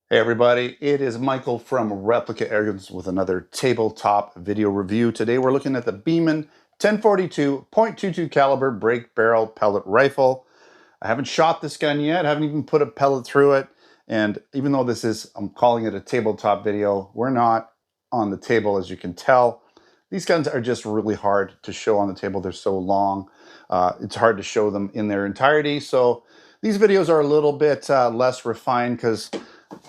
Hey everybody, it is Michael from Replica Airguns with another tabletop video review. Today we're looking at the Beeman 1042 .22 caliber break barrel pellet rifle. I haven't shot this gun yet, haven't even put a pellet through it, and even though I'm calling it a tabletop video, we're not on the table as you can tell. These guns are just really hard to show on the table, they're so long. It's hard to show them in their entirety, so these videos are a little bit less refined because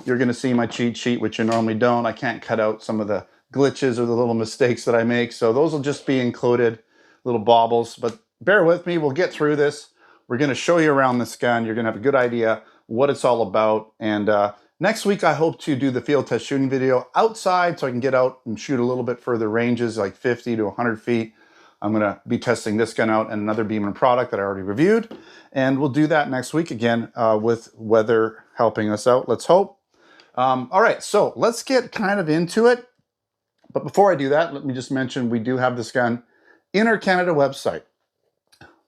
you're going to see my cheat sheet, which you normally don't. I can't cut out some of the glitches or the little mistakes that I make, so those will just be included, little baubles. But bear with me, we'll get through this. We're going to show you around this gun. You're going to have a good idea what it's all about. And next week, I hope to do the field test shooting video outside so I can get out and shoot a little bit further ranges, like 50 to 100 feet. I'm going to be testing this gun out and another Beeman product that I already reviewed. And we'll do that next week again with weather helping us out, let's hope. All right, so let's get kind of into it. But before I do that, let me just mention we do have this gun in our Canada website,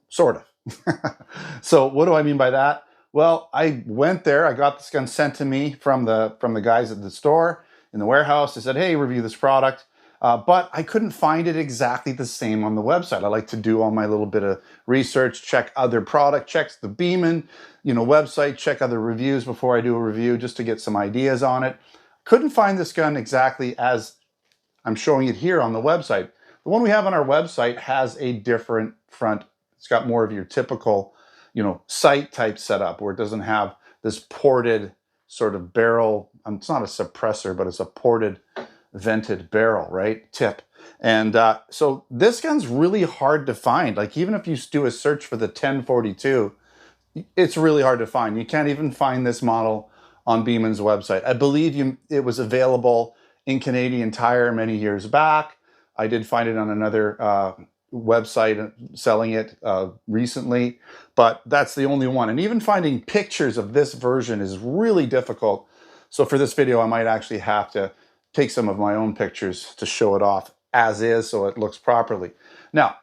sort of. So what do I mean by that? Well, I went there, I got this gun sent to me from the guys at the store in the warehouse. They said, hey, review this product. But I couldn't find it exactly the same on the website. I like to do all my little bit of research, check other product, check the Beeman, website, check other reviews before I do a review just to get some ideas on it. Couldn't find this gun exactly as I'm showing it here on the website. The one we have on our website has a different front. It's got more of your typical, sight type setup where it doesn't have this ported sort of barrel. It's not a suppressor, but it's a ported vented barrel, right? Tip. And so this gun's really hard to find. Like even if you do a search for the 1042, it's really hard to find. You can't even find this model on Beeman's website. I believe it was available in Canadian Tire many years back. I did find it on another website selling it recently, but that's the only one. And even finding pictures of this version is really difficult. So for this video, I might actually have to take some of my own pictures to show it off as is so it looks properly. Now,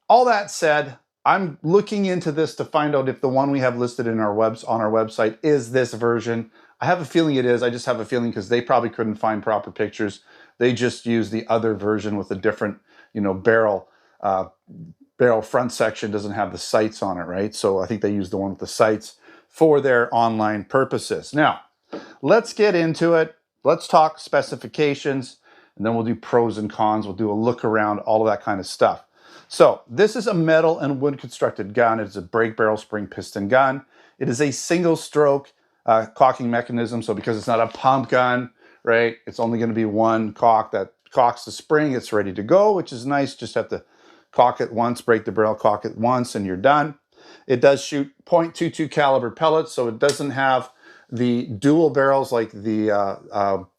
all that said, I'm looking into this to find out if the one we have listed in on our website is this version. I have a feeling it is. I just have a feeling because they probably couldn't find proper pictures. They just used the other version with a different, barrel front section doesn't have the sights on it, right? So I think they used the one with the sights for their online purposes. Now, let's get into it. Let's talk specifications, and then we'll do pros and cons. We'll do a look around, all of that kind of stuff. So this is a metal and wood constructed gun. It's a break barrel spring piston gun. It is a single stroke cocking mechanism. So because it's not a pump gun, right, it's only going to be one cock that cocks the spring. It's ready to go, which is nice. Just have to cock it once, break the barrel, cock it once, and you're done. It does shoot .22 caliber pellets, so it doesn't have the dual barrels like the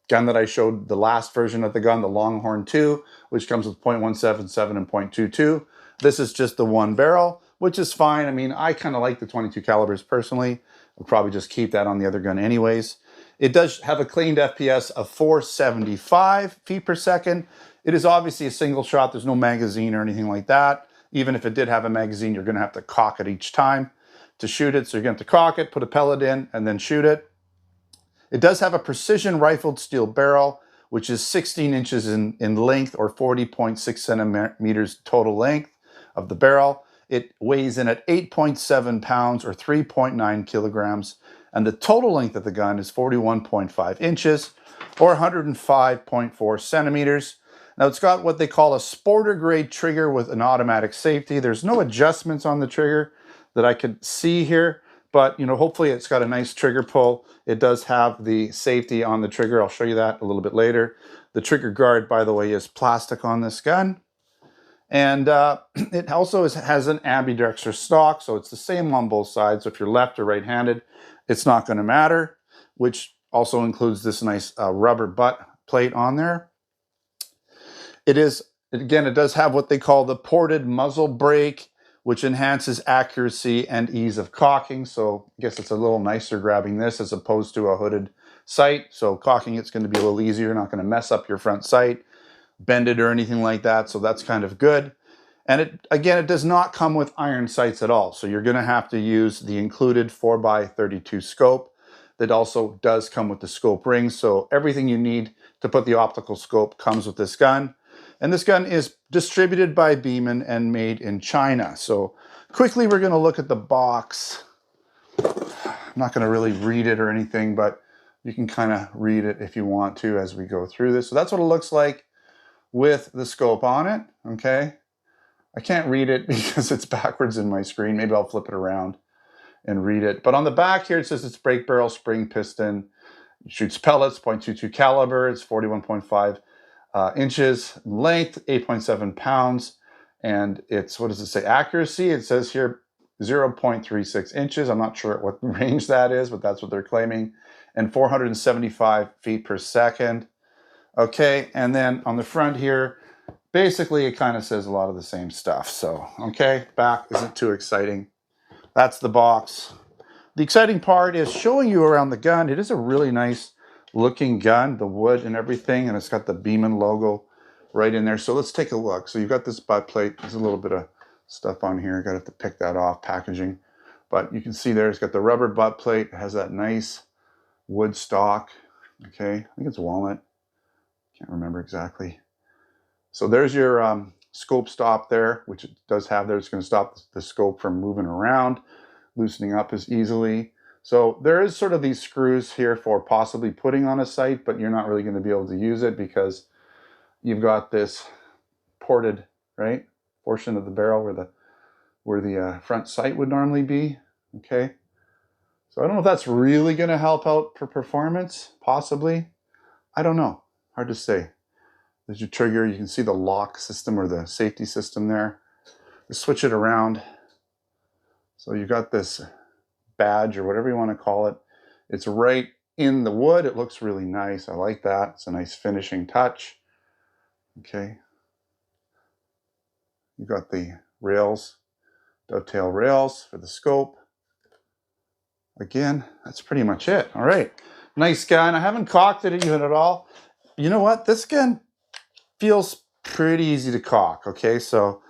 gun that I showed, the last version of the gun, the Longhorn 2, which comes with .177 and .22. This is just the one barrel, which is fine. I mean, I kind of like the 22 calibers personally. I'll probably just keep that on the other gun anyways. It does have a claimed FPS of 475 feet per second. It is obviously a single shot. There's no magazine or anything like that. Even if it did have a magazine, you're going to have to cock it each time to shoot it. So you're going to have to cock it, put a pellet in, and then shoot it. It does have a precision rifled steel barrel, which is 16 inches in length or 40.6 centimeters total length of the barrel. It weighs in at 8.7 pounds or 3.9 kilograms. And the total length of the gun is 41.5 inches or 105.4 centimeters. Now it's got what they call a sporter grade trigger with an automatic safety. There's no adjustments on the trigger that I could see here, but hopefully it's got a nice trigger pull. It does have the safety on the trigger. I'll show you that a little bit later. The trigger guard, by the way, is plastic on this gun. And it also has an ambidextrous stock, so it's the same on both sides. So if you're left or right-handed, it's not going to matter, which also includes this nice rubber butt plate on there. It does have what they call the ported muzzle brake, which enhances accuracy and ease of cocking. So I guess it's a little nicer grabbing this as opposed to a hooded sight. So cocking it's going to be a little easier. You're not going to mess up your front sight, bend it or anything like that. So that's kind of good. And it does not come with iron sights at all. So you're going to have to use the included 4x32 scope. that also does come with the scope ring. So everything you need to put the optical scope comes with this gun. And this gun is distributed by Beeman and made in China. So quickly, we're going to look at the box. I'm not going to really read it or anything, but you can kind of read it if you want to as we go through this. So that's what it looks like with the scope on it, okay? I can't read it because it's backwards in my screen. Maybe I'll flip it around and read it. But on the back here, it says it's brake barrel, spring, piston. It shoots pellets, .22 caliber. It's 41.5 inches length, 8.7 pounds. And it's, what does it say? Accuracy, it says here 0.36 inches. I'm not sure what range that is, but that's what they're claiming. And 475 feet per second. Okay, and then on the front here, basically it kind of says a lot of the same stuff. So, okay, back isn't too exciting. That's the box. The exciting part is showing you around the gun. It is a really nice looking gun, the wood and everything, and it's got the Beeman logo right in there. So let's take a look. So you've got this butt plate. There's a little bit of stuff on here. Got to have to pick that off, packaging. But you can see there, it's got the rubber butt plate. It has that nice wood stock. Okay, I think it's walnut. Can't remember exactly. So there's your scope stop there, which it does have there. It's going to stop the scope from moving around, loosening up as easily. So there is sort of these screws here for possibly putting on a sight, but you're not really going to be able to use it because you've got this ported, right, portion of the barrel where the front sight would normally be. Okay. So I don't know if that's really going to help out for performance, possibly. I don't know. Hard to say. There's your trigger. You can see the lock system or the safety system there. Just switch it around. So you've got this badge or whatever you want to call it. It's right in the wood. It looks really nice. I like that. It's a nice finishing touch. Okay. You've got the rails, dovetail rails for the scope. Again, that's pretty much it. All right. Nice gun. I haven't cocked it even at all. You know what? This gun feels pretty easy to cock. Okay, so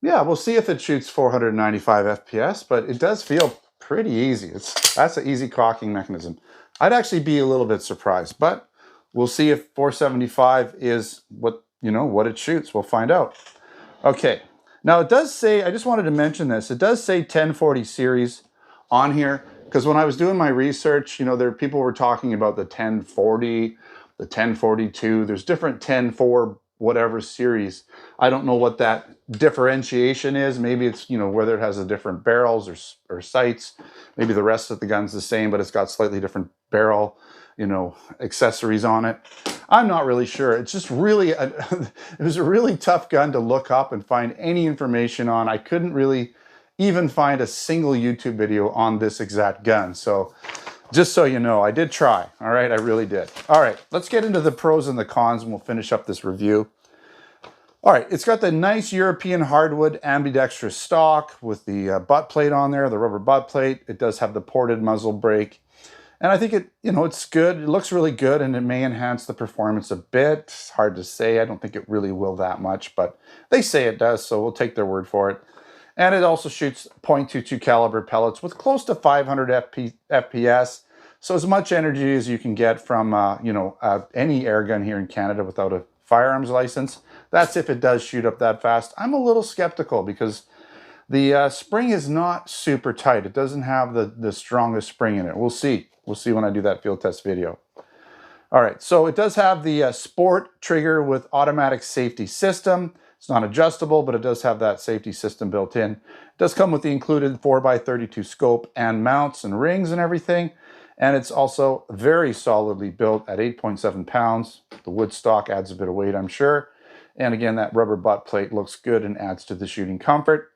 yeah, we'll see if it shoots 495 FPS, but it does feel pretty easy. That's an easy cocking mechanism. I'd actually be a little bit surprised, but we'll see if 475 is what it shoots. We'll find out. Okay, now it does say, I just wanted to mention this, it does say 1040 series on here, because when I was doing my research, people were talking about the 1040, the 1042, there's different 104 whatever series. I don't know what that differentiation is. Maybe it's, whether it has the different barrels or sights. Maybe the rest of the gun's the same, but it's got slightly different barrel, accessories on it. I'm not really sure. It's just really, it was a really tough gun to look up and find any information on. I couldn't really even find a single YouTube video on this exact gun. So just so you know, I did try. All right, I really did. All right, let's get into the pros and the cons and we'll finish up this review. All right, it's got the nice European hardwood ambidextrous stock with the butt plate on there, the rubber butt plate. It does have the ported muzzle brake. And I think it's good. It looks really good and it may enhance the performance a bit. It's hard to say. I don't think it really will that much, but they say it does, so we'll take their word for it. And it also shoots .22 caliber pellets with close to 500 FPS. So as much energy as you can get from, any air gun here in Canada without a firearms license. That's if it does shoot up that fast. I'm a little skeptical because the spring is not super tight. It doesn't have the strongest spring in it. We'll see. We'll see when I do that field test video. All right, so it does have the sport trigger with automatic safety system. It's not adjustable, but it does have that safety system built in. It does come with the included 4x32 scope and mounts and rings and everything. And it's also very solidly built at 8.7 pounds. The wood stock adds a bit of weight, I'm sure. And again, that rubber butt plate looks good and adds to the shooting comfort.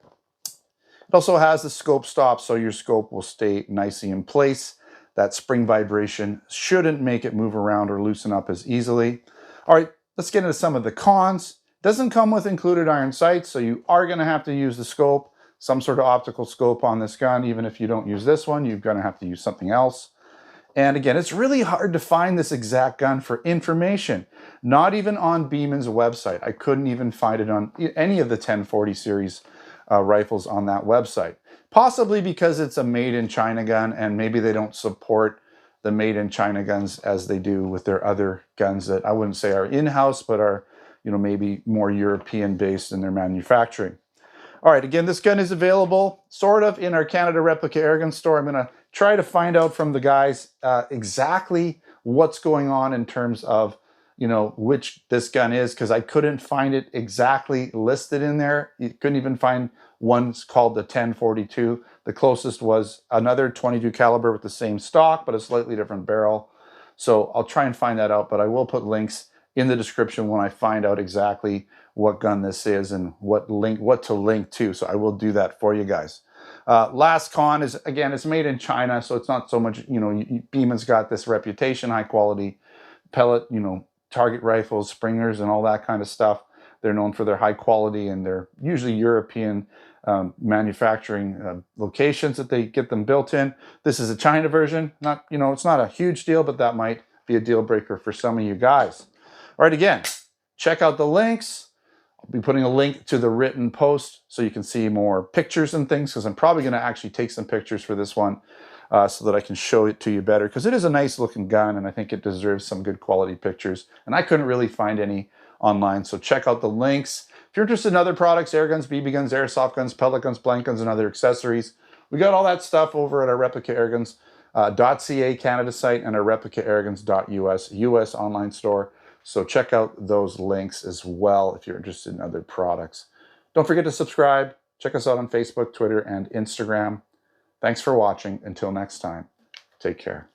It also has the scope stop, so your scope will stay nicely in place. That spring vibration shouldn't make it move around or loosen up as easily. All right, let's get into some of the cons. Doesn't come with included iron sights, so you are going to have to use the scope, some sort of optical scope on this gun. Even if you don't use this one, you're going to have to use something else. And again, it's really hard to find this exact gun for information. Not even on Beeman's website. I couldn't even find it on any of the 1040 series rifles on that website. possibly because it's a made in China gun, and maybe they don't support the made in China guns as they do with their other guns that I wouldn't say are in-house, but are, you know, maybe more European based in their manufacturing. All right, again, this gun is available sort of in our Canada Replica Airgun store. I'm going to try to find out from the guys exactly what's going on in terms of, you know, which this gun is, because I couldn't find it exactly listed in there. You couldn't even find one called the 1042. The closest was another 22 caliber with the same stock, but a slightly different barrel. So I'll try and find that out, but I will put links in the description when I find out exactly what gun this is and what to link to. So I will do that for you guys. Last con is, again, it's made in China, so it's not so much, you know, Beeman's got this reputation, high quality pellet, you know, target rifles, springers, and all that kind of stuff. They're known for their high quality, and they're usually European manufacturing locations that they get them built in. This is a China version. Not, you know, it's not a huge deal, but that might be a deal breaker for some of you guys. All right, again, check out the links. I'll be putting a link to the written post so you can see more pictures and things, because I'm probably going to actually take some pictures for this one so that I can show it to you better, because it is a nice looking gun and I think it deserves some good quality pictures. And I couldn't really find any online, so check out the links. If you're interested in other products, air guns, BB guns, airsoft guns, pellet guns, blank guns, and other accessories, we got all that stuff over at our Replica Airguns .ca Canada site and our Replica Airguns.us US online store. So check out those links as well if you're interested in other products. Don't forget to subscribe. Check us out on Facebook, Twitter, and Instagram. Thanks for watching. Until next time, take care.